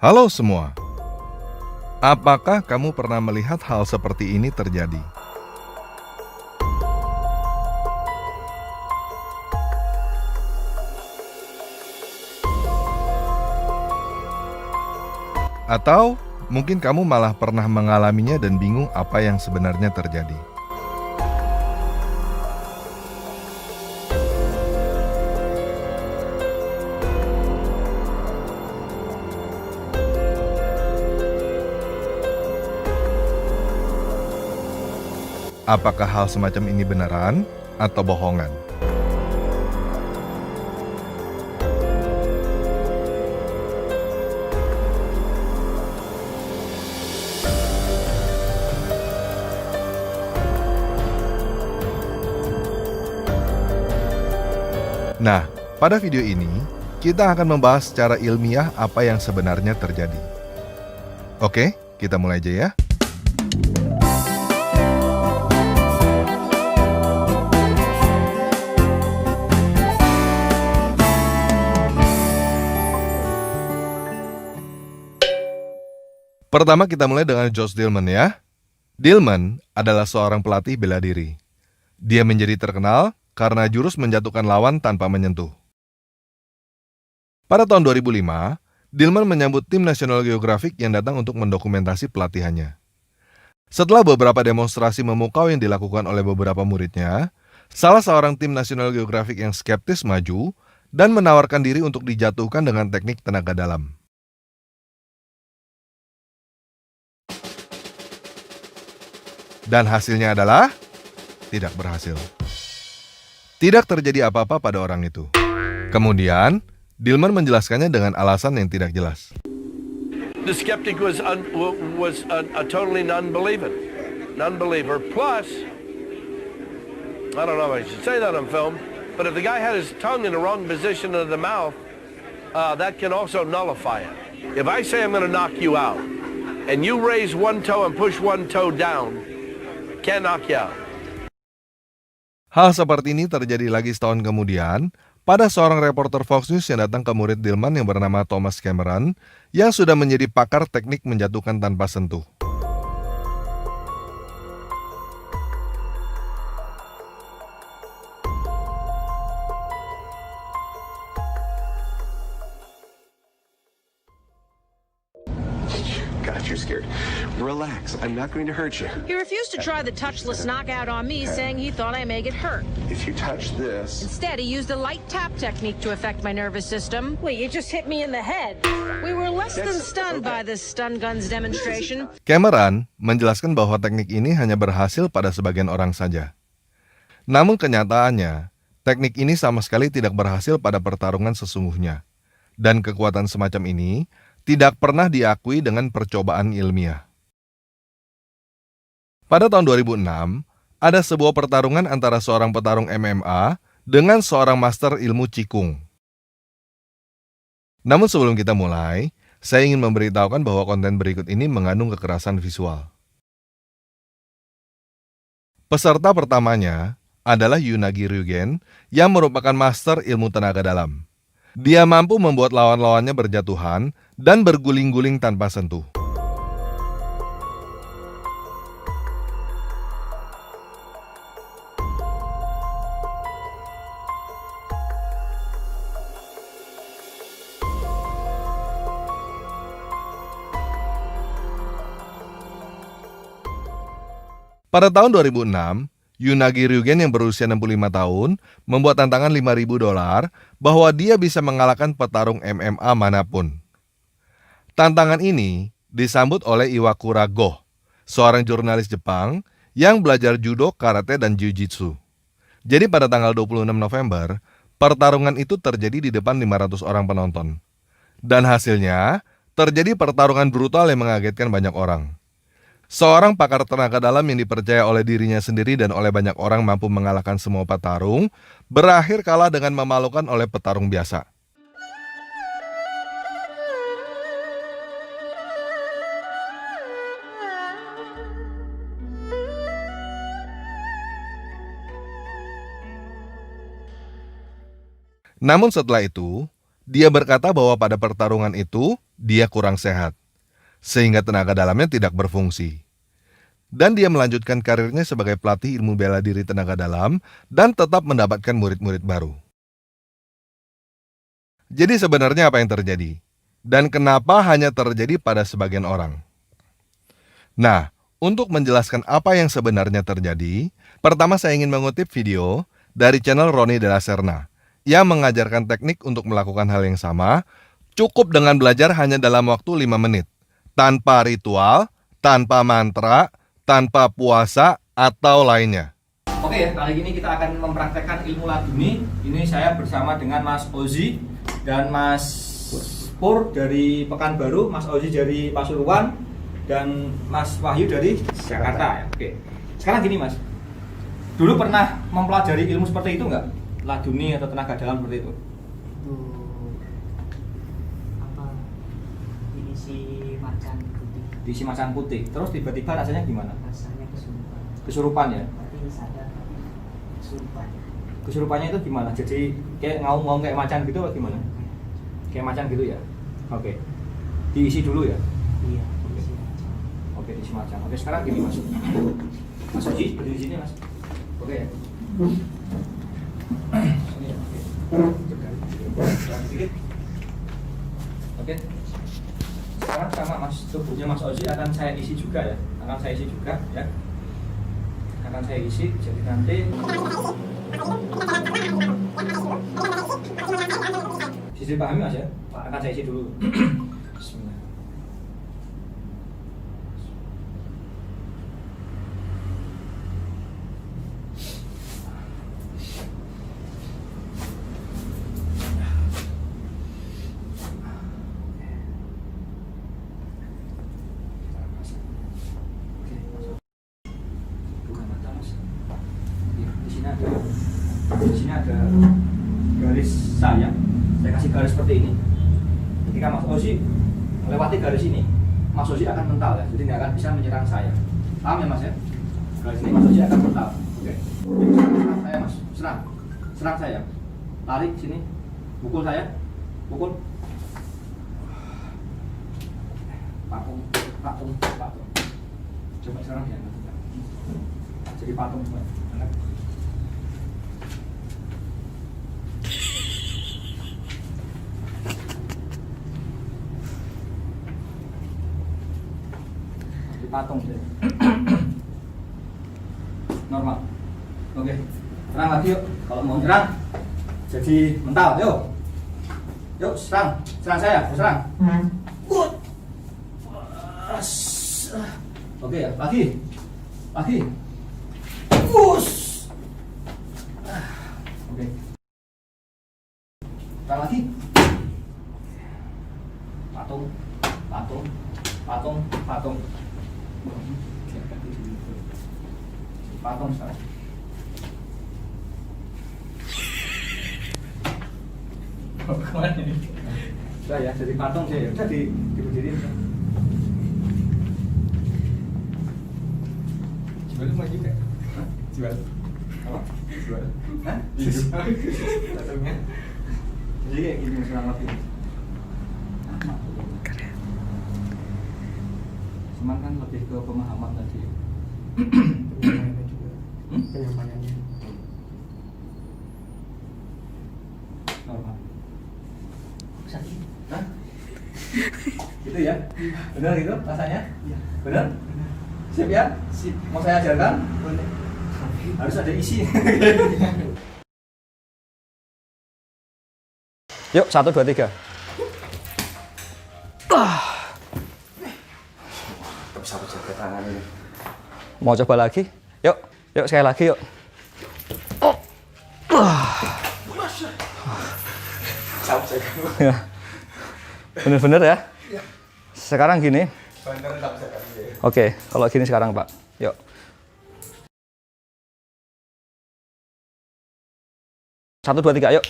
Halo semua, apakah kamu pernah melihat hal seperti ini terjadi? Atau mungkin kamu malah pernah mengalaminya dan bingung apa yang sebenarnya terjadi? Apakah hal semacam ini beneran atau bohongan? Nah, pada video ini kita akan membahas secara ilmiah apa yang sebenarnya terjadi. Oke, kita mulai aja ya. Pertama kita mulai dengan Josh Dillman ya. Dillman adalah seorang pelatih bela diri. Dia menjadi terkenal karena jurus menjatuhkan lawan tanpa menyentuh. Pada tahun 2005, Dillman menyambut tim National Geographic yang datang untuk mendokumentasi pelatihannya. Setelah beberapa demonstrasi memukau yang dilakukan oleh beberapa muridnya, salah seorang tim National Geographic yang skeptis maju dan menawarkan diri untuk dijatuhkan dengan teknik tenaga dalam. Dan hasilnya adalah tidak berhasil. Tidak terjadi apa-apa pada orang itu. Kemudian, Dillman menjelaskannya dengan alasan yang tidak jelas. The skeptic was a totally non-believer. Plus, I don't know if I should say that on film, but if the guy had his tongue in the wrong position of the mouth, that can also nullify it. If I say I'm going to knock you out, and you raise one toe and push one toe down, can't knock you out. Hal seperti ini terjadi lagi setahun kemudian pada seorang reporter Fox News yang datang ke murid Dillman yang bernama Thomas Cameron yang sudah menjadi pakar teknik menjatuhkan tanpa sentuh. God, you're scared. Relax, I'm not going to hurt you. He refused to try the touchless knockout on me, saying he thought I may get hurt. If you touch this... Instead, he used a light tap technique to affect my nervous system. Wait, you just hit me in the head. We were less than stunned by this stun guns demonstration. Cameron menjelaskan bahwa teknik ini hanya berhasil pada sebagian orang saja. Namun kenyataannya, teknik ini sama sekali tidak berhasil pada pertarungan sesungguhnya. Dan kekuatan semacam ini tidak pernah diakui dengan percobaan ilmiah. Pada tahun 2006, ada sebuah pertarungan antara seorang petarung MMA dengan seorang master ilmu Qigong. Namun sebelum kita mulai, saya ingin memberitahukan bahwa konten berikut ini mengandung kekerasan visual. Peserta pertamanya adalah Yunagi Ryugen yang merupakan master ilmu tenaga dalam. Dia mampu membuat lawan-lawannya berjatuhan dan berguling-guling tanpa sentuh. Pada tahun 2006, Yunagi Ryugen yang berusia 65 tahun membuat tantangan $5.000 bahwa dia bisa mengalahkan petarung MMA manapun. Tantangan ini disambut oleh Iwakura Go, seorang jurnalis Jepang yang belajar judo, karate, dan jiu-jitsu. Jadi pada tanggal 26 November, pertarungan itu terjadi di depan 500 orang penonton. Dan hasilnya, terjadi pertarungan brutal yang mengagetkan banyak orang. Seorang pakar tenaga dalam yang dipercaya oleh dirinya sendiri dan oleh banyak orang mampu mengalahkan semua petarung, berakhir kalah dengan memalukan oleh petarung biasa. Namun setelah itu, dia berkata bahwa pada pertarungan itu, dia kurang sehat, sehingga tenaga dalamnya tidak berfungsi. Dan dia melanjutkan karirnya sebagai pelatih ilmu bela diri tenaga dalam dan tetap mendapatkan murid-murid baru. Jadi sebenarnya apa yang terjadi? Dan kenapa hanya terjadi pada sebagian orang? Nah, untuk menjelaskan apa yang sebenarnya terjadi, pertama saya ingin mengutip video dari channel Roni Della Serna yang mengajarkan teknik untuk melakukan hal yang sama, cukup dengan belajar hanya dalam waktu 5 menit, tanpa ritual, tanpa mantra, tanpa puasa, atau lainnya. Oke ya, kali ini kita akan mempraktekkan ilmu laduni. Ini saya bersama dengan Mas Ozi dan Mas Pur dari Pekanbaru, Mas Ozi dari Pasuruan, dan Mas Wahyu dari Jakarta ya. Oke. Sekarang gini Mas, dulu pernah mempelajari ilmu seperti itu nggak? Laduni atau tenaga dalam seperti itu? Itu apa? Diisi macan putih. Diisi macan putih. Terus tiba-tiba rasanya gimana? Rasanya kesurupan. Kesurupan ya? Tapi sadar tapi kesurupan. Kesurupannya itu gimana? Jadi kayak ngaung-ngaung kayak macan gitu atau gimana? Kayak macan gitu ya? Oke. Diisi dulu ya? Iya, diisi macan. Oke, diisi macan. Oke, sekarang gini Mas. Mas Oji, berdiri di sini Mas. Oke ya? Sini ya, oke. Sedikit. Oke. Sekarang sama Mas, tubuhnya Mas Oji akan saya isi juga ya. Akan saya isi juga ya. Akan saya isi, jadi nanti sisi pahami Mas ya? Akan saya isi dulu. Bismillah. Bukan mata Mas. Di sini ada garis saya. Saya kasih garis seperti ini. Ketika Mas Ozi melewati garis ini, Mas Ozi akan mental ya. Jadi nggak akan bisa menyerang saya. Paham ya Mas ya? Garis ini Mas Ozi akan mental. Oke. Serang saya Mas. Serang saya. Lari sini. Pukul saya. Pukul. Patung. Coba sekarang ya. Jadi patung semua. Patung deh. Normal. Oke. Serang lagi yuk. Kalau mau nyerang jadi mental. Yuk serang saya. Serang. Oke ya. Lagi. Oke. Serang lagi. Patung. Patung sekarang. Kemana ini? Sudah ya, jadi patung saya. Udah diberdiriin. Jual mau juga? Hah? Jual? Apa? Jual? Hah? Jual? Patungnya? Jadi kayak gini sekarang lagi. Cuman kan lebih ke pemahaman tadi. Penyampaiannya juga. Penyampaiannya. Normal. Sakit. Hah? Gitu ya? Benar gitu rasanya? Iya. Benar? Siap ya? Sip. Mau saya ajarkan? Boleh. Harus ada isi. Yuk, 1, 2, 3. Bisa jaga tangan ini. Mau coba lagi? Yuk sekali lagi yuk. Ya. Bener-bener ya? Sekarang gini. Oke, kalau gini sekarang Pak. Yuk. Satu, dua, tiga, yuk.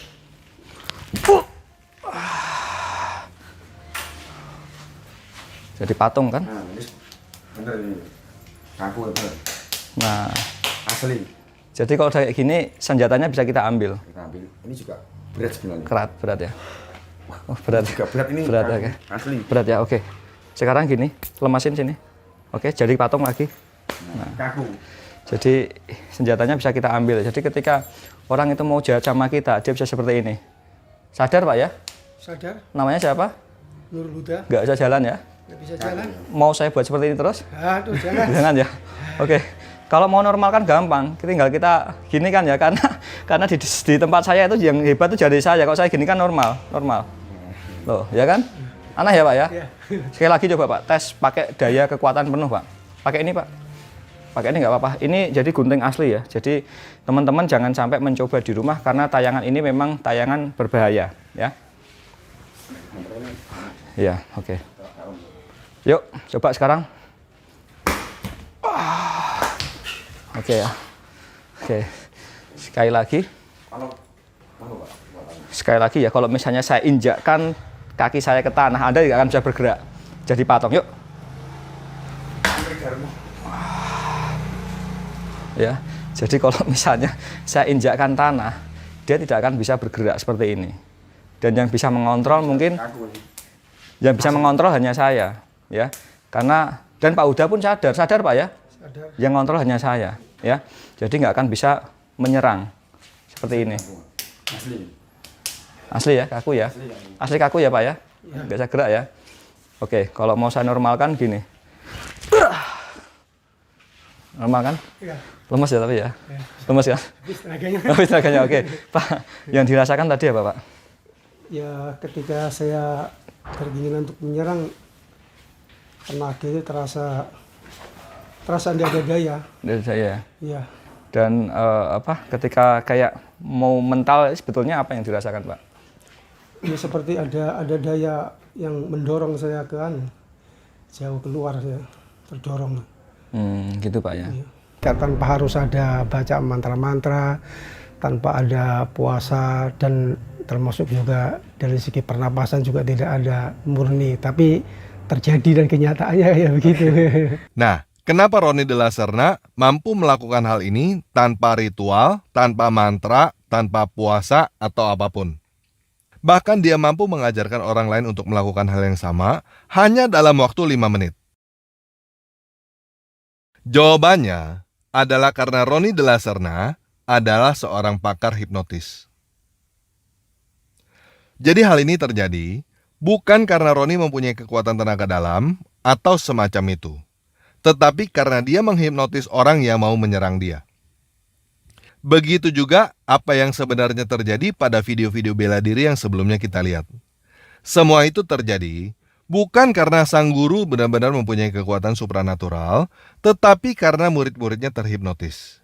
Jadi patung kan? Nah, ini bener ini. Ngaku bener. Nah, Asli. jadi kalau kayak gini senjatanya bisa kita ambil. Kita ambil. Ini juga berat sebenarnya. Berat ya. Oh, berat. Agak berat ini. Berat, kaku. oke. Asli. Berat ya, oke. Sekarang gini, lemasin sini. Oke, jadi patung lagi. Kaku. Jadi senjatanya bisa kita ambil. Jadi ketika orang itu mau jahat sama kita, dia bisa seperti ini. Sadar Pak ya? Sadar, Namanya siapa? Nur Huda, Nggak bisa jalan ya? nggak bisa jalan. Mau saya buat seperti ini terus? Aduh, jangan. Jangan ya. Oke. Kalau mau normal kan gampang. Tinggal kita gini kan ya, karena di tempat saya itu yang hebat itu jari saya. Kalau saya gini kan normal. Loh, ya kan? Aneh ya Pak ya? Iya. Sekali lagi coba Pak, tes pakai daya kekuatan penuh Pak. Pakai ini Pak. Pakai ini nggak apa-apa. Ini jadi gunting asli ya. Jadi teman-teman jangan sampai mencoba di rumah karena tayangan ini memang tayangan berbahaya ya. Iya, oke. Yuk, coba sekarang. Oke ya. Oke. Sekali lagi. Sekali lagi ya, kalau misalnya saya injakkan kaki saya ke tanah, Anda tidak akan bisa bergerak. Jadi patung, yuk. Ya. Jadi kalau misalnya saya injakkan tanah, dia tidak akan bisa bergerak seperti ini. Dan yang bisa mengontrol mungkin yang bisa mengontrol hanya saya, ya. Karena dan Pak Huda pun sadar Pak ya. Sadar. Yang ngontrol hanya saya, ya. Jadi nggak akan bisa menyerang seperti ini. Asli. Asli ya, kaku ya. Asli kaku ya Pak ya. Nggak bisa gerak ya. Oke, kalau mau saya normalkan gini. Normal kan? Iya. Lemes ya tapi ya. Lemes ya. Habis tenaganya. Habis tenaganya. Oke, Pak. Yang dirasakan tadi apa Pak? Ya, ketika saya keinginan untuk menyerang, tenaga itu terasa tidak ada daya. Dari saya. Iya. Dan ketika kayak mau mental sebetulnya apa yang dirasakan Pak? Ya seperti ada daya yang mendorong saya ke jauh keluar, ya terdorong. Gitu Pak ya. Iya. Tanpa harus ada baca mantra-mantra, tanpa ada puasa, dan termasuk juga dari segi pernapasan juga tidak ada murni, tapi terjadi dan kenyataannya ya begitu. Nah, kenapa Roni de la Serna mampu melakukan hal ini tanpa ritual, tanpa mantra, tanpa puasa, atau apapun? Bahkan dia mampu mengajarkan orang lain untuk melakukan hal yang sama hanya dalam waktu 5 menit. Jawabannya adalah karena Roni de la Serna adalah seorang pakar hipnotis. Jadi hal ini terjadi bukan karena Roni mempunyai kekuatan tenaga dalam atau semacam itu, tetapi karena dia menghipnotis orang yang mau menyerang dia. Begitu juga apa yang sebenarnya terjadi pada video-video bela diri yang sebelumnya kita lihat. Semua itu terjadi bukan karena sang guru benar-benar mempunyai kekuatan supranatural, tetapi karena murid-muridnya terhipnotis.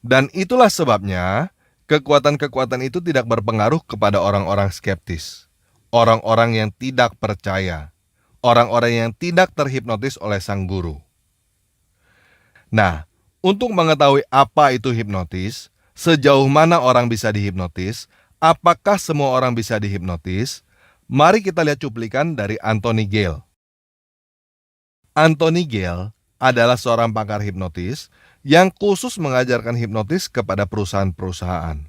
Dan itulah sebabnya kekuatan-kekuatan itu tidak berpengaruh kepada orang-orang skeptis, orang-orang yang tidak percaya, orang-orang yang tidak terhipnotis oleh sang guru. Nah, untuk mengetahui apa itu hipnotis, sejauh mana orang bisa dihipnotis, apakah semua orang bisa dihipnotis, mari kita lihat cuplikan dari Anthony Gale. Anthony Gale adalah seorang pakar hipnotis yang khusus mengajarkan hipnotis kepada perusahaan-perusahaan.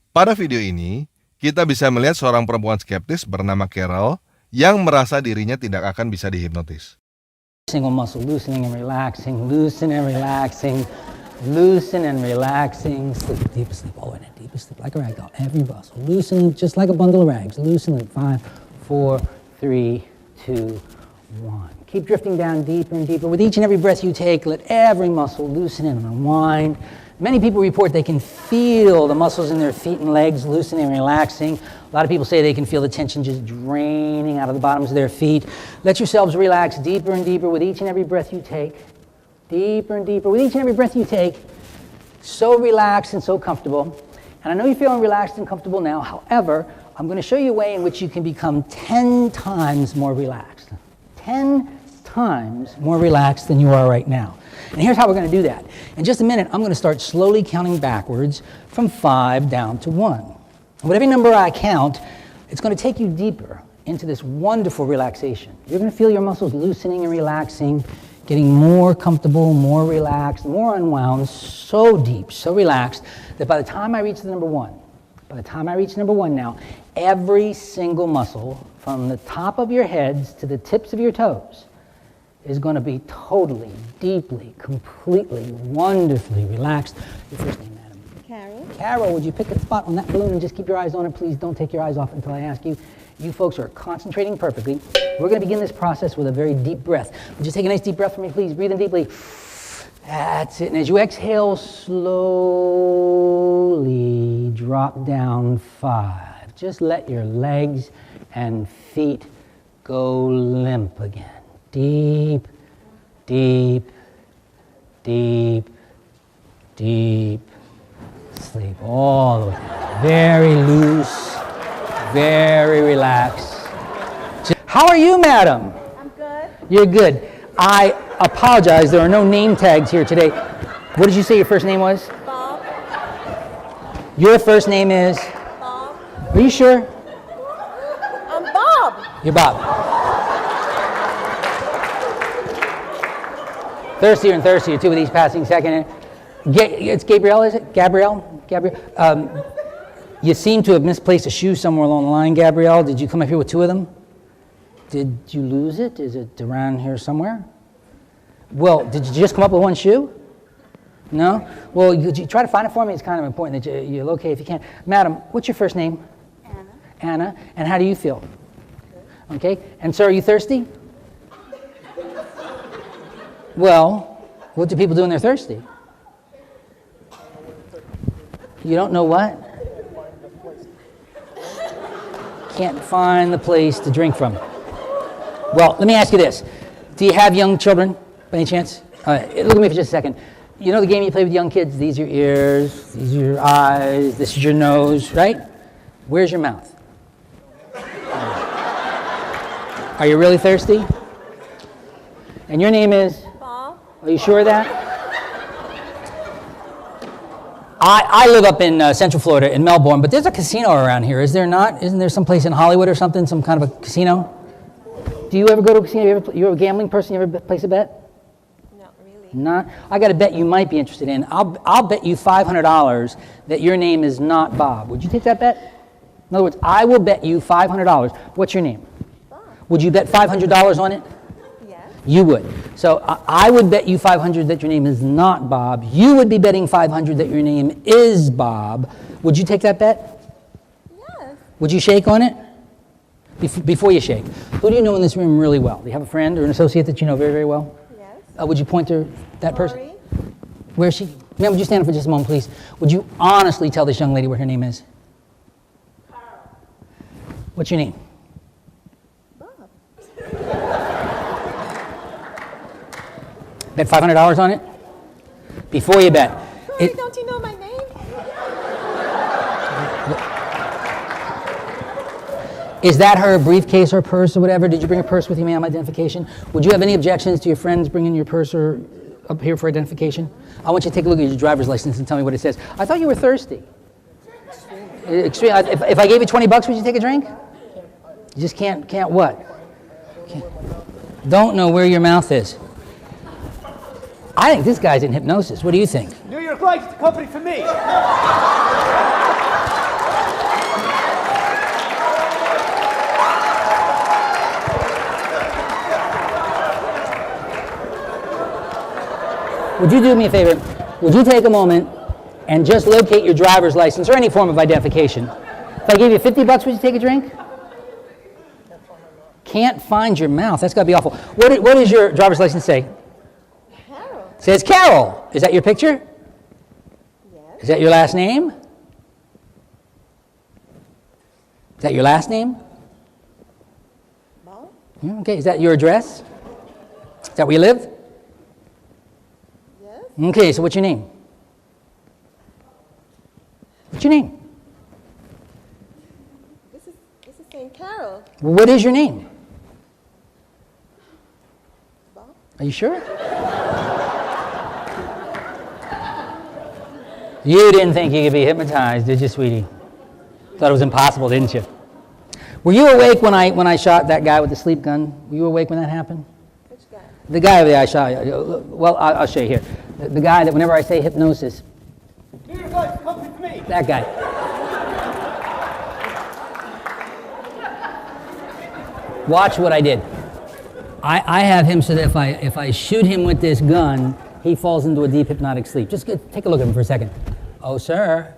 Pada video ini, kita bisa melihat seorang perempuan skeptis bernama Carol yang merasa dirinya tidak akan bisa dihipnotis. Single muscle, loosening and relaxing, loosen and relaxing, loosen and relaxing. Sleep, deepest sleep, oh, and a deepest sleep, like a rag doll. Every muscle, loosen just like a bundle of rags. Loosen in 5, 4, 3, 2, 1. Keep drifting down deeper and deeper. With each and every breath you take, let every muscle loosen and unwind. Many people report they can feel the muscles in their feet and legs loosening and relaxing. A lot of people say they can feel the tension just draining out of the bottoms of their feet. Let yourselves relax deeper and deeper with each and every breath you take. Deeper and deeper with each and every breath you take. So relaxed and so comfortable. And I know you're feeling relaxed and comfortable now. However, I'm going to show you a way in which you can become 10 times more relaxed. 10 times more relaxed than you are right now. And here's how we're going to do that. In just a minute, I'm going to start slowly counting backwards from 5 down to 1. And with every number I count, it's going to take you deeper into this wonderful relaxation. You're going to feel your muscles loosening and relaxing, getting more comfortable, more relaxed, more unwound, so deep, so relaxed, that by the time I reach the number 1, By the time I reach number 1 now, every single muscle from the top of your heads to the tips of your toes is going to be totally, deeply, completely, wonderfully relaxed. Your first name, madam? Carol. Carol, would you pick a spot on that balloon and just keep your eyes on it, please? Don't take your eyes off until I ask you. You folks are concentrating perfectly. We're going to begin this process with a very deep breath. Would you take a nice deep breath for me, please? Breathe in deeply. That's it. And as you exhale, slowly drop down 5. Just let your legs and feet go limp again. Deep, deep, deep, deep sleep all the way down. Very loose, very relaxed. How are you, madam? I'm good. You're good. I apologize, there are no name tags here today. What did you say your first name was? Bob. Your first name is? Bob. Are you sure? I'm Bob. You're Bob. Thirstier and thirstier, too, with each passing second. It's Gabrielle, is it? Gabrielle? You seem to have misplaced a shoe somewhere along the line, Gabrielle. Did you come up here with 2 of them? Did you lose it? Is it around here somewhere? Well, did you just come up with 1 shoe? No? Well, could you try to find it for me? It's kind of important that you locate if you can. Madam, what's your first name? Anna. Anna. And how do you feel? Okay. And sir, are you thirsty? Well, what do people do when they're thirsty? You don't know what? Can't find the place to drink from. Well, let me ask you this. Do you have young children, by any chance? Look at me for just a second. You know the game you play with young kids? These are your ears, these are your eyes, this is your nose, right? Where's your mouth? Are you really thirsty? And your name is? Bob. Are you sure of that? I live up in Central Florida, in Melbourne, but there's a casino around here, is there not? Isn't there some place in Hollywood or something, some kind of a casino? Do you ever go to a casino? You're a gambling person? You ever place a bet? Not really. Not? I got a bet you might be interested in. I'll bet you $500 that your name is not Bob. Would you take that bet? In other words, I will bet you $500. What's your name? Bob. Would you bet $500 on it? Yes. You would. So I would bet you $500 that your name is not Bob. You would be betting $500 that your name is Bob. Would you take that bet? Yes. Would you shake on it? Before you shake, who do you know in this room really well? Do you have a friend or an associate that you know very, very well? Yes. Would you point to that person? Lori. Where is she? Ma'am, would you stand up for just a moment, please? Would you honestly tell this young lady what her name is? Carl. What's your name? Bob. Bet $500 on it? Before you bet. Lori, don't you know my name? Is that her briefcase or purse or whatever? Did you bring a purse with you, ma'am, identification? Would you have any objections to your friends bringing your purse or up here for identification? I want you to take a look at your driver's license and tell me what it says. I thought you were thirsty. Extreme. If I gave you $20, would you take a drink? You just can't what? Don't know where your mouth is. I think this guy's in hypnosis. What do you think? New York Life is the company for me. Would you do me a favor? Would you take a moment and just locate your driver's license or any form of identification? If I gave you $50, would you take a drink? Can't find your mouth. That's got to be awful. What does your driver's license say? Carol. Says Carol. Is that your picture? Yes. Is that your last name? Is that your last name? Bob. Yeah, okay. Is that your address? Is that where you live? Yes. Okay, so what's your name? What's your name? This is St. Carol. Well, what is your name? Bob. Are you sure? You didn't think you could be hypnotized, did you, sweetie? Thought it was impossible, didn't you? Were you awake when I shot that guy with the sleep gun? Were you awake when that happened? Which guy? The guy that I shot. Well, I'll show you here. The guy that whenever I say hypnosis, New York Life is the company for me. that guy. Watch what I did. I have him so that if I shoot him with this gun, he falls into a deep hypnotic sleep. Just take a look at him for a second. Oh, sir.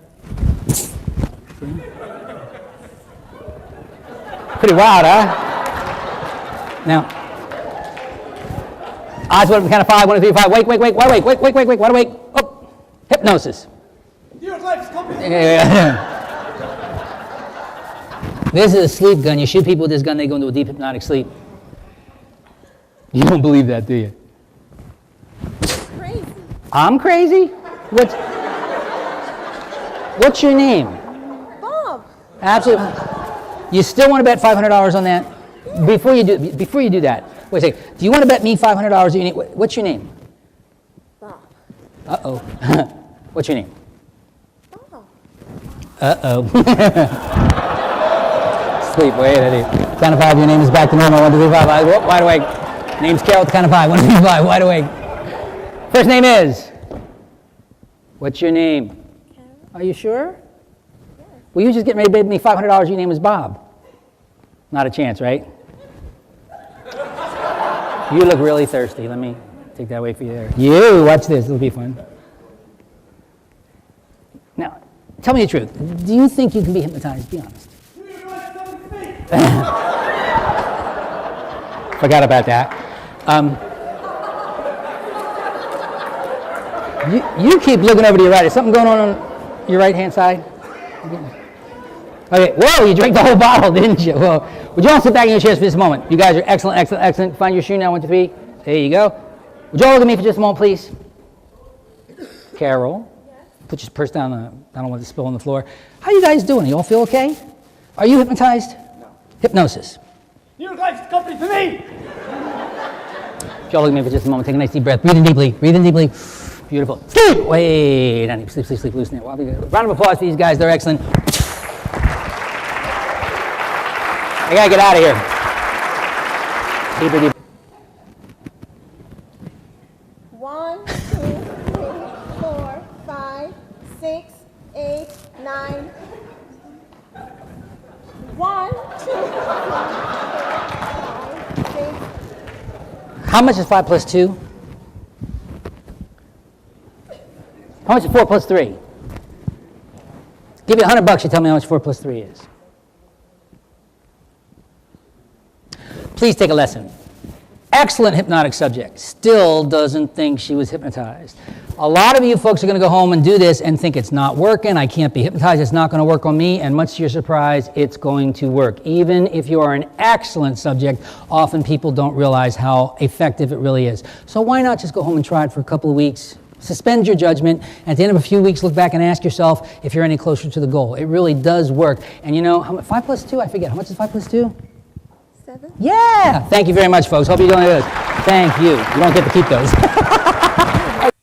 Pretty wild, huh? Now, eyes wide open, count of 5, 1, 2, 3, 5. Wake, wide awake. Oh, hypnosis. Yeah. This is a sleep gun. You shoot people with this gun, they go into a deep hypnotic sleep. You don't believe that, do you? Crazy. I'm crazy? What's your name? Bob. Absolutely. You still want to bet $500 on that? Before you do that, wait a second. Do you want to bet me $500 that you need? What's your name? Bob. Uh-oh. What's your name? Bob. Uh-oh. Sleep, wait, Eddie. Count of 5, your name is back to normal. 1, 2, 3, 5, wide awake. Name's Carol, count of 5, 1, 2, 3, 5, wide awake. First name is? What's your name? Carol. Are you sure? Well, you just get ready to bet me $500 your name is Bob. Not a chance, right? You look really thirsty. Let me take that away for you there. You, watch this. It'll be fun. Now, tell me the truth. Do you think you can be hypnotized? Be honest. Forgot about that. You keep looking over to your right. Is something going on your right-hand side? Okay, whoa, you drank the whole bottle, didn't you? Well, would you all sit back in your chairs for this moment? You guys are excellent. Find your shoe now, 1, 2, 3. There you go. Would you all look at me for just a moment, please? Carol, put your purse down. I don't want it to spill on the floor. How you guys doing? You all feel okay? Are you hypnotized? No. Hypnosis. You guys, company for me! Would you all look at me for just a moment? Take a nice deep breath. Breathe in deeply. Beautiful. Sleep! Wait, honey. Sleep. Loosen it. Round of applause for these guys. They're excellent. I gotta get out of here. Deeper. 1, 2, 3, 4, 5, 6, 8, 9. 1, 2, 3, 4, 5, 6. How much is 5 plus 2? How much is 4 plus 3? Give you $100, you tell me how much 4 plus 3 is. Please take a lesson. Excellent hypnotic subject. Still doesn't think she was hypnotized. A lot of you folks are going to go home and do this and think it's not working. I can't be hypnotized. It's not going to work on me. And much to your surprise, it's going to work. Even if you are an excellent subject, often people don't realize how effective it really is. So why not just go home and try it for a couple of weeks? Suspend your judgment. At the end of a few weeks, look back and ask yourself if you're any closer to the goal. It really does work. And you know, 5 plus 2, I forget. How much is 5 plus 2? 7. Yeah! Thank you very much, folks. Hope you're doing good. Thank you. You don't get to keep those.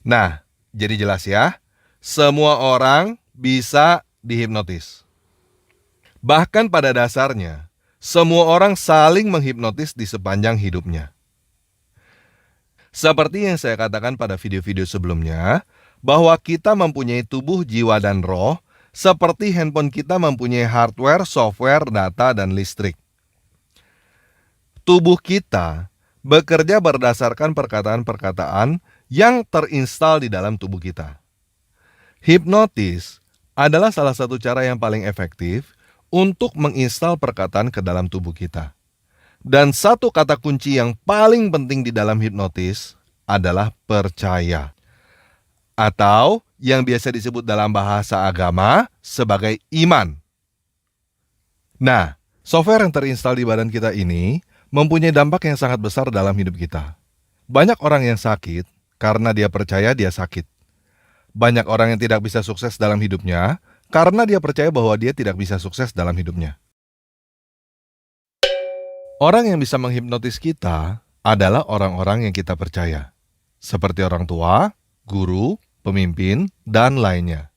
Nah, jadi jelas ya, semua orang bisa dihipnotis. Bahkan pada dasarnya, semua orang saling menghipnotis di sepanjang hidupnya. Seperti yang saya katakan pada video-video sebelumnya, bahwa kita mempunyai tubuh, jiwa, dan roh, seperti handphone kita mempunyai hardware, software, data, dan listrik. Tubuh kita bekerja berdasarkan perkataan-perkataan yang terinstal di dalam tubuh kita. Hipnotis adalah salah satu cara yang paling efektif untuk menginstal perkataan ke dalam tubuh kita. Dan satu kata kunci yang paling penting di dalam hipnotis adalah percaya. Atau yang biasa disebut dalam bahasa agama sebagai iman. Nah, software yang terinstal di badan kita ini mempunyai dampak yang sangat besar dalam hidup kita. Banyak orang yang sakit karena dia percaya dia sakit. Banyak orang yang tidak bisa sukses dalam hidupnya karena dia percaya bahwa dia tidak bisa sukses dalam hidupnya. Orang yang bisa menghipnotis kita adalah orang-orang yang kita percaya. Seperti orang tua, guru, pemimpin, dan lainnya.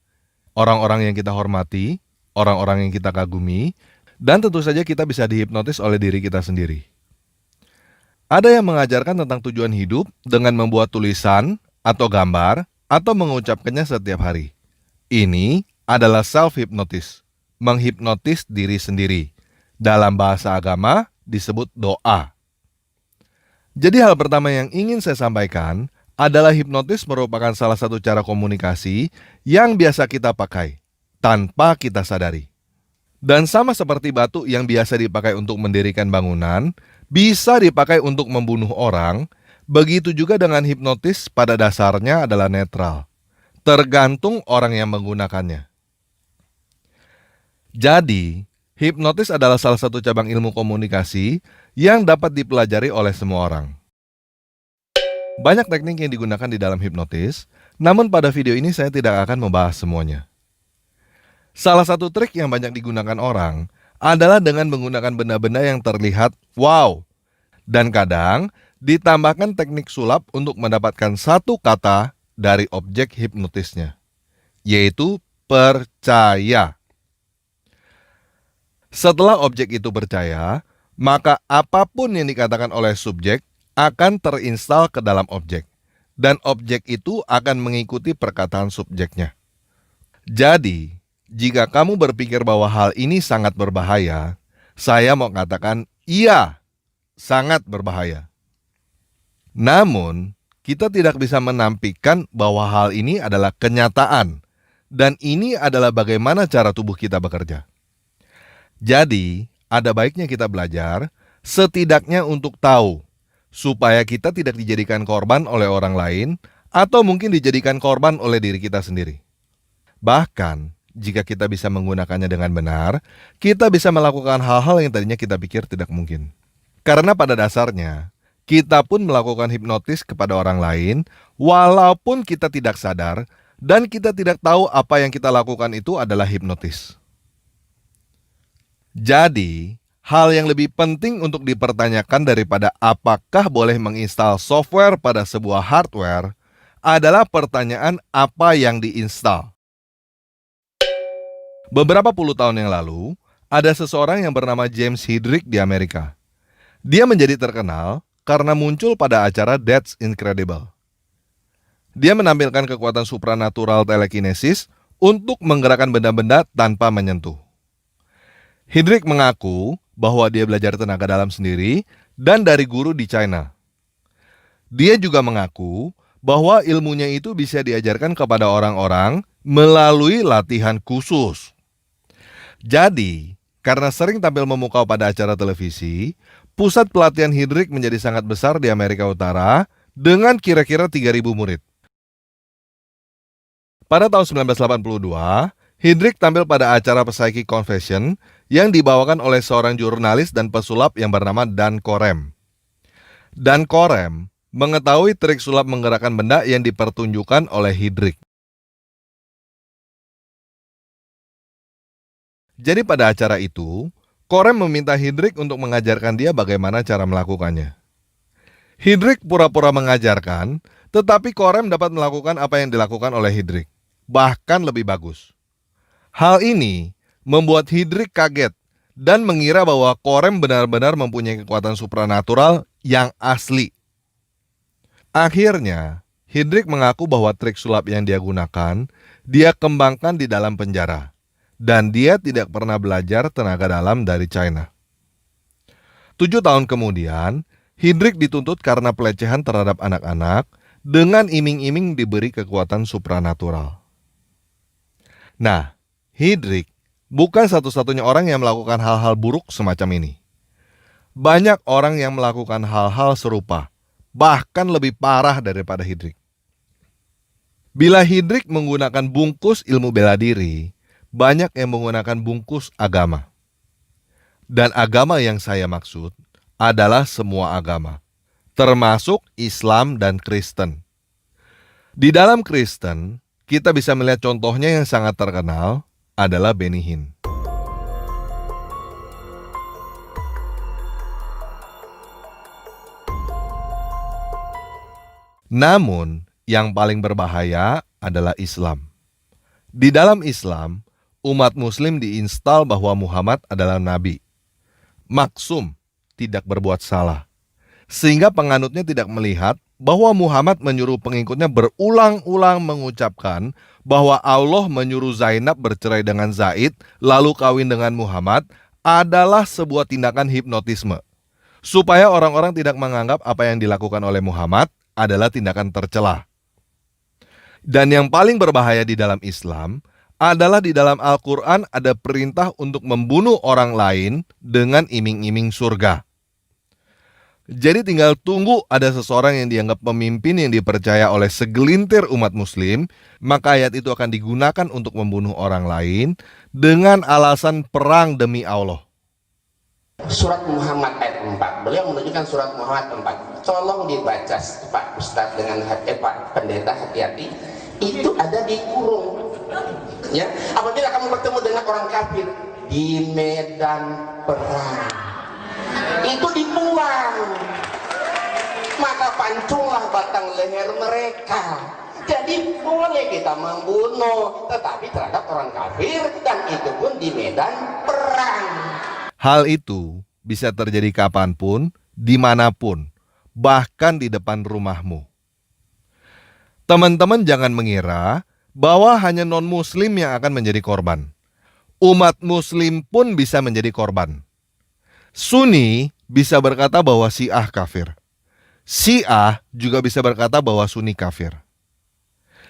Orang-orang yang kita hormati, orang-orang yang kita kagumi, dan tentu saja kita bisa dihipnotis oleh diri kita sendiri. Ada yang mengajarkan tentang tujuan hidup dengan membuat tulisan atau gambar atau mengucapkannya setiap hari. Ini adalah self-hypnotis, menghipnotis diri sendiri. Dalam bahasa agama disebut doa. Jadi hal pertama yang ingin saya sampaikan adalah hipnotis merupakan salah satu cara komunikasi yang biasa kita pakai tanpa kita sadari. Dan sama seperti batu yang biasa dipakai untuk mendirikan bangunan, bisa dipakai untuk membunuh orang, begitu juga dengan hipnotis pada dasarnya adalah netral, tergantung orang yang menggunakannya. Jadi, hipnotis adalah salah satu cabang ilmu komunikasi yang dapat dipelajari oleh semua orang. Banyak teknik yang digunakan di dalam hipnotis, namun pada video ini saya tidak akan membahas semuanya. Salah satu trik yang banyak digunakan orang adalah dengan menggunakan benda-benda yang terlihat wow, dan kadang ditambahkan teknik sulap untuk mendapatkan satu kata dari objek hipnotisnya, yaitu percaya. Setelah objek itu percaya, maka apapun yang dikatakan oleh subjek akan terinstal ke dalam objek, dan objek itu akan mengikuti perkataan subjeknya. Jadi, jika kamu berpikir bahwa hal ini sangat berbahaya, saya mau katakan iya, sangat berbahaya. Namun, kita tidak bisa menampilkan bahwa hal ini adalah kenyataan, dan ini adalah bagaimana cara tubuh kita bekerja. Jadi, ada baiknya kita belajar, setidaknya untuk tahu, supaya kita tidak dijadikan korban oleh orang lain, atau mungkin dijadikan korban oleh diri kita sendiri. Bahkan, jika kita bisa menggunakannya dengan benar, kita bisa melakukan hal-hal yang tadinya kita pikir tidak mungkin. Karena pada dasarnya, kita pun melakukan hipnotis kepada orang lain, walaupun kita tidak sadar, dan kita tidak tahu apa yang kita lakukan itu adalah hipnotis. Jadi, hal yang lebih penting untuk dipertanyakan daripada apakah boleh menginstal software pada sebuah hardware adalah pertanyaan apa yang diinstal. Beberapa puluh tahun yang lalu, ada seseorang yang bernama James Hydrick di Amerika. Dia menjadi terkenal karena muncul pada acara That's Incredible. Dia menampilkan kekuatan supranatural telekinesis untuk menggerakkan benda-benda tanpa menyentuh. Hydrick mengaku bahwa dia belajar tenaga dalam sendiri dan dari guru di China. Dia juga mengaku bahwa ilmunya itu bisa diajarkan kepada orang-orang melalui latihan khusus. Jadi, karena sering tampil memukau pada acara televisi, pusat pelatihan Hydrick menjadi sangat besar di Amerika Utara dengan kira-kira 3.000 murid. Pada tahun 1982, Hydrick tampil pada acara Psychic Confession yang dibawakan oleh seorang jurnalis dan pesulap yang bernama Dan Korem. Dan Korem mengetahui trik sulap menggerakkan benda yang dipertunjukkan oleh Hydrick. Jadi pada acara itu, Korem meminta Hydrick untuk mengajarkan dia bagaimana cara melakukannya. Hydrick pura-pura mengajarkan, tetapi Korem dapat melakukan apa yang dilakukan oleh Hydrick, bahkan lebih bagus. Hal ini membuat Hydrick kaget dan mengira bahwa Korem benar-benar mempunyai kekuatan supranatural yang asli. Akhirnya, Hydrick mengaku bahwa trik sulap yang dia gunakan, dia kembangkan di dalam penjara, dan dia tidak pernah belajar tenaga dalam dari China. 7 tahun kemudian, Hydrick dituntut karena pelecehan terhadap anak-anak dengan iming-iming diberi kekuatan supranatural. Nah, Hydrick bukan satu-satunya orang yang melakukan hal-hal buruk semacam ini. Banyak orang yang melakukan hal-hal serupa, bahkan lebih parah daripada Hydrick. Bila Hydrick menggunakan bungkus ilmu bela diri, banyak yang menggunakan bungkus agama. Dan agama yang saya maksud adalah semua agama, termasuk Islam dan Kristen. Di dalam Kristen, kita bisa melihat contohnya yang sangat terkenal adalah Benny Hinn. Namun, yang paling berbahaya adalah Islam. Di dalam Islam, umat Muslim diinstal bahwa Muhammad adalah nabi, maksum, tidak berbuat salah, sehingga penganutnya tidak melihat bahwa Muhammad menyuruh pengikutnya berulang-ulang mengucapkan bahwa Allah menyuruh Zainab bercerai dengan Zaid lalu kawin dengan Muhammad adalah sebuah tindakan hipnotisme, supaya orang-orang tidak menganggap apa yang dilakukan oleh Muhammad adalah tindakan tercela. Dan yang paling berbahaya di dalam Islam adalah di dalam Al-Quran ada perintah untuk membunuh orang lain dengan iming-iming surga. Jadi tinggal tunggu ada seseorang yang dianggap pemimpin yang dipercaya oleh segelintir umat muslim, maka ayat itu akan digunakan untuk membunuh orang lain dengan alasan perang demi Allah. Surat Muhammad ayat 4. Beliau menunjukkan surat Muhammad 4. Tolong dibaca Pak Ustadz dengan Pak Pendeta, hati-hati. Itu ada di kurung. Ya, apabila kamu bertemu dengan orang kafir di medan perang, itu dibuang. Maka pancunglah batang leher mereka. Jadi boleh kita membunuh, tetapi terhadap orang kafir, dan itu pun di medan perang. Hal itu bisa terjadi kapanpun, dimanapun, bahkan di depan rumahmu. Teman-teman jangan mengira bahwa hanya non-muslim yang akan menjadi korban. Umat muslim pun bisa menjadi korban. Sunni bisa berkata bahwa Syiah kafir. Syiah juga bisa berkata bahwa Sunni kafir.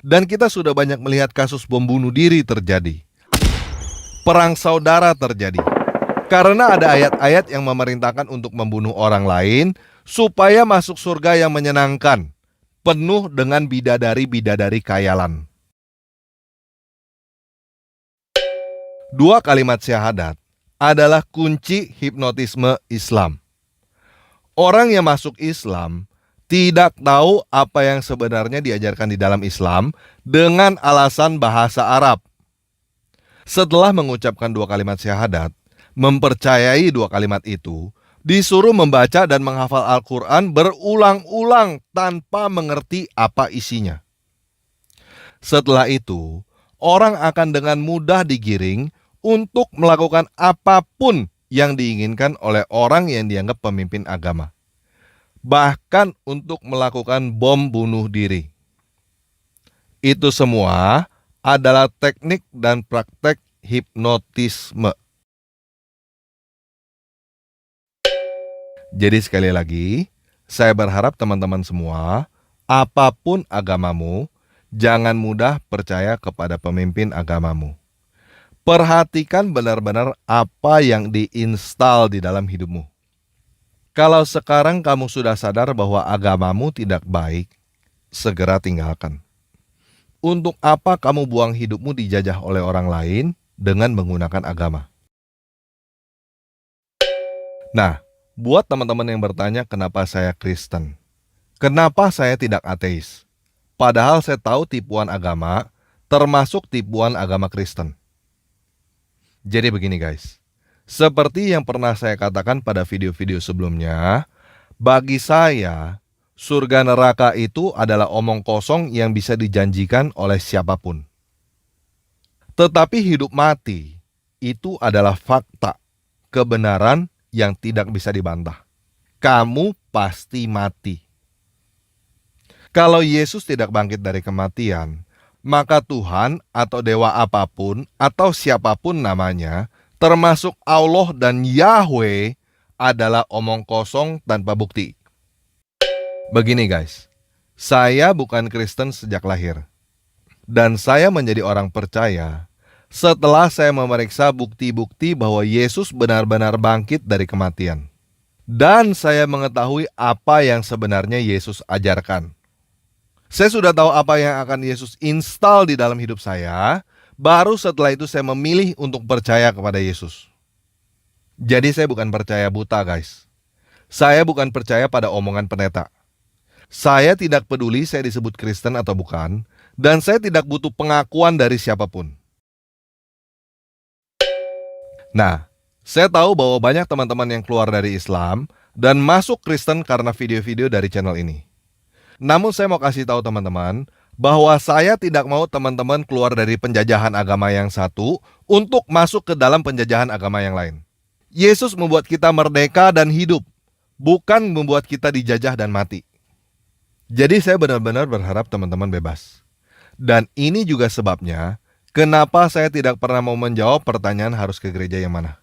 Dan kita sudah banyak melihat kasus bom bunuh diri terjadi. Perang saudara terjadi. Karena ada ayat-ayat yang memerintahkan untuk membunuh orang lain supaya masuk surga yang menyenangkan, penuh dengan bidadari-bidadari khayalan. Dua kalimat syahadat adalah kunci hipnotisme Islam. Orang yang masuk Islam tidak tahu apa yang sebenarnya diajarkan di dalam Islam dengan alasan bahasa Arab. Setelah mengucapkan dua kalimat syahadat, mempercayai dua kalimat itu, disuruh membaca dan menghafal Al-Quran berulang-ulang tanpa mengerti apa isinya. Setelah itu, orang akan dengan mudah digiring untuk melakukan apapun yang diinginkan oleh orang yang dianggap pemimpin agama. Bahkan untuk melakukan bom bunuh diri. Itu semua adalah teknik dan praktek hipnotisme. Jadi sekali lagi, saya berharap teman-teman semua, apapun agamamu, jangan mudah percaya kepada pemimpin agamamu. Perhatikan benar-benar apa yang diinstal di dalam hidupmu. Kalau sekarang kamu sudah sadar bahwa agamamu tidak baik, segera tinggalkan. Untuk apa kamu buang hidupmu dijajah oleh orang lain dengan menggunakan agama? Nah, buat teman-teman yang bertanya kenapa saya Kristen, kenapa saya tidak ateis? Padahal saya tahu tipuan agama, termasuk tipuan agama Kristen. Jadi begini guys, seperti yang pernah saya katakan pada video-video sebelumnya, bagi saya, surga neraka itu adalah omong kosong yang bisa dijanjikan oleh siapapun. Tetapi hidup mati itu adalah fakta, kebenaran yang tidak bisa dibantah. Kamu pasti mati. Kalau Yesus tidak bangkit dari kematian, maka Tuhan atau dewa apapun atau siapapun namanya, termasuk Allah dan Yahweh, adalah omong kosong tanpa bukti. Begini guys, saya bukan Kristen sejak lahir. Dan saya menjadi orang percaya setelah saya memeriksa bukti-bukti bahwa Yesus benar-benar bangkit dari kematian. Dan saya mengetahui apa yang sebenarnya Yesus ajarkan. Saya sudah tahu apa yang akan Yesus install di dalam hidup saya. Baru setelah itu saya memilih untuk percaya kepada Yesus. Jadi saya bukan percaya buta guys. Saya bukan percaya pada omongan pendeta. Saya tidak peduli saya disebut Kristen atau bukan. Dan saya tidak butuh pengakuan dari siapapun. Nah, saya tahu bahwa banyak teman-teman yang keluar dari Islam dan masuk Kristen karena video-video dari channel ini. Namun saya mau kasih tahu teman-teman bahwa saya tidak mau teman-teman keluar dari penjajahan agama yang satu untuk masuk ke dalam penjajahan agama yang lain. Yesus membuat kita merdeka dan hidup, bukan membuat kita dijajah dan mati. Jadi saya benar-benar berharap teman-teman bebas. Dan ini juga sebabnya kenapa saya tidak pernah mau menjawab pertanyaan harus ke gereja yang mana.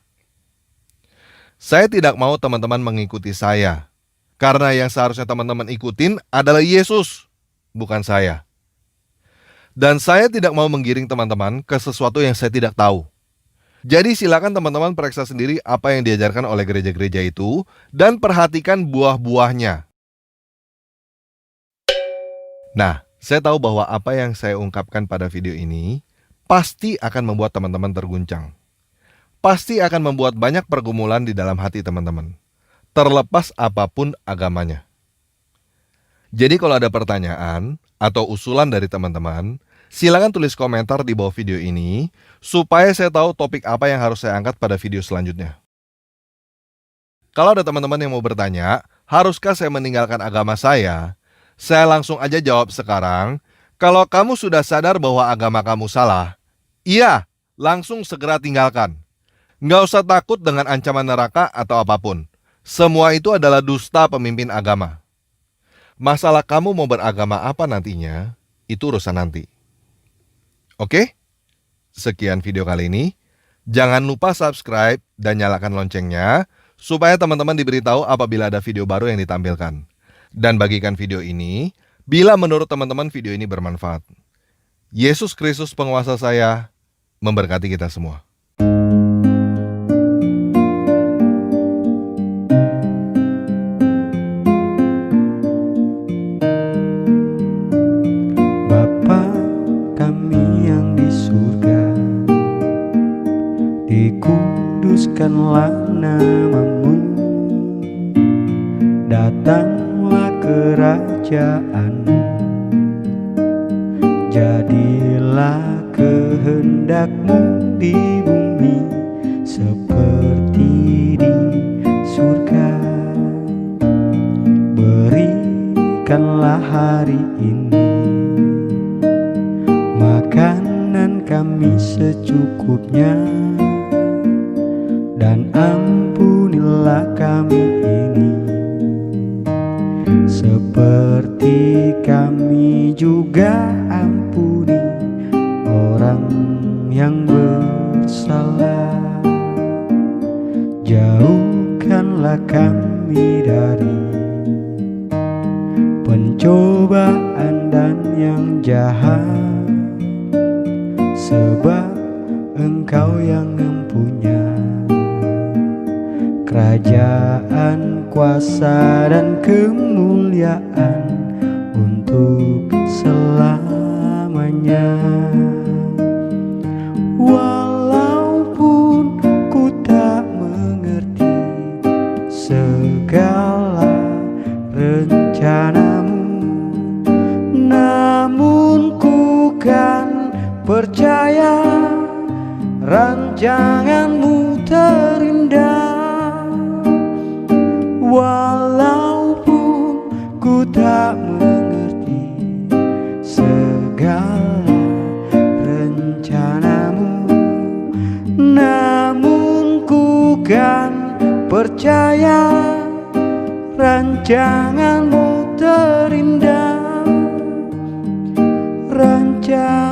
Saya tidak mau teman-teman mengikuti saya. Karena yang seharusnya teman-teman ikutin adalah Yesus, bukan saya. Dan saya tidak mau menggiring teman-teman ke sesuatu yang saya tidak tahu. Jadi silakan teman-teman periksa sendiri apa yang diajarkan oleh gereja-gereja itu dan perhatikan buah-buahnya. Nah, saya tahu bahwa apa yang saya ungkapkan pada video ini pasti akan membuat teman-teman terguncang. Pasti akan membuat banyak pergumulan di dalam hati teman-teman, terlepas apapun agamanya. Jadi kalau ada pertanyaan atau usulan dari teman-teman, silakan tulis komentar di bawah video ini supaya saya tahu topik apa yang harus saya angkat pada video selanjutnya. Kalau ada teman-teman yang mau bertanya, haruskah saya meninggalkan agama saya? Saya langsung aja jawab sekarang, kalau kamu sudah sadar bahwa agama kamu salah, iya, langsung segera tinggalkan. Nggak usah takut dengan ancaman neraka atau apapun. Semua itu adalah dusta pemimpin agama. Masalah kamu mau beragama apa nantinya, itu urusan nanti. Oke? Sekian video kali ini. Jangan lupa subscribe dan nyalakan loncengnya, supaya teman-teman diberitahu apabila ada video baru yang ditampilkan. Dan bagikan video ini, bila menurut teman-teman video ini bermanfaat. Yesus Kristus penguasa saya, memberkati kita semua. Bapa kami yang di surga, dikuduskanlah namamu, datanglah kerajaanmu, jadilah kehendakmu di bumi seperti di surga. Berikanlah hari ini makanan kami secukupnya, dan ampunilah kami ini seperti kami juga ampuni orang yang bersalah. Jauhkanlah kami dari pencobaan dan yang jahat, sebab Engkau yang mempunyai kerajaan, kuasa, dan kemuliaan untuk selamanya. Walaupun ku tak mengerti segala rencanamu, namun ku kan percaya rancanganmu terindah. Walaupun ku tak mengerti segala rencanamu, namun ku kan percaya rancanganmu terindah. Rancanganmu